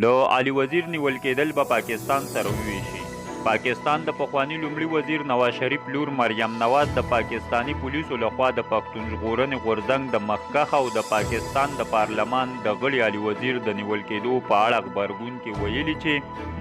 د علي وزیر نیول کېدل به پاکستان سره وویشي. پاکستان د پخواني لومړي وزیر نواز شریف لور مریم نواز د پاکستانی پولیسو لخوا د پښتون ژغورنې غورځنګ د مخکښ او د پاکستان د پارلمان د غړي علي وزیر د نیول کېدو په اړه غبرګون کې ویلي چې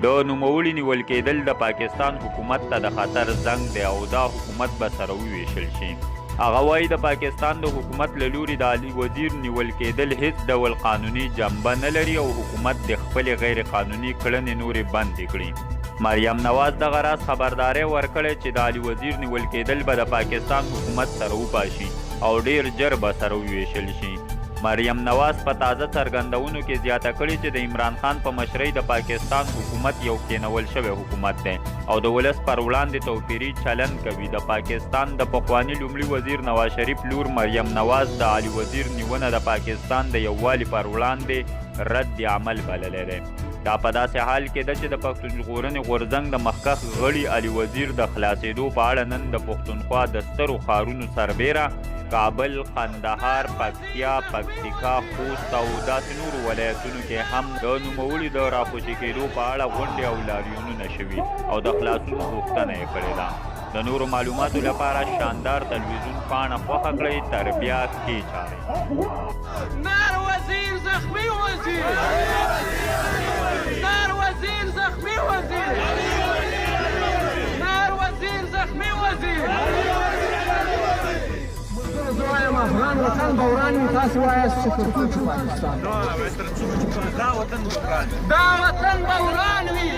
د نوموړي نیول کېدل د پاکستان حکومت ته د خطر زنګ دی او دا حکومت به سره وویشل شي. هغه وایي د پاکستان د حکومت له لوري د علي وزیر نیول کېدل هیڅ ډول قانوني جنبه نه لري او حکومت د خپلې غیر قانوني کړنې نورې بندې کړي. مریم نواز دغه راز خبرداری ورکړی چې د علي وزیر نیول کېدل به د پاکستان حکومت سره وباشي او ډیر ژر به سره وویشل شي. مریم نواز په تازه څرګندونو کې زیاته کړې چې د عمران خان په مشرۍ د پاکستان حکومت یو کېنول شوی حکومت دی او د ولس پر وړاندې توپیري چلند کوي. د پاکستان د پخواني لومړي وزیر نواز شریف لور مریم نواز د علي وزیر نیونه د پاکستان د یووالي پر وړاندې رد عمل بللی دی. دا په داسې حال کې ده چې د پښتون ژغورنې غورځنګ د مخکښ غړي علي وزیر د خلاصېدو په اړه نن د پښتونخوا د سترو ښارونو سربیره کابل، قندهار، پکتیا، پکتیکا، خوست او داسې نورو ولایتونو کې هم د نوموړي د راخوشي کېدو په اړه غونډې او لاریونونه شوي او د خلاصون غوښتنه یې کړې ده. د نورو معلوماتو لپاره شاندار تلویزیون پاڼه خوښه کړئ. تر بیا کې چارې. نار وزیر زخمی وزیر، نار وزیر زخمی وزیر، نار وزیر زخمی وزیر. زوایم افغان وطن به وران وي، تاسې وایاست چې پښتون چې پاکستان دا وطن به وران وي.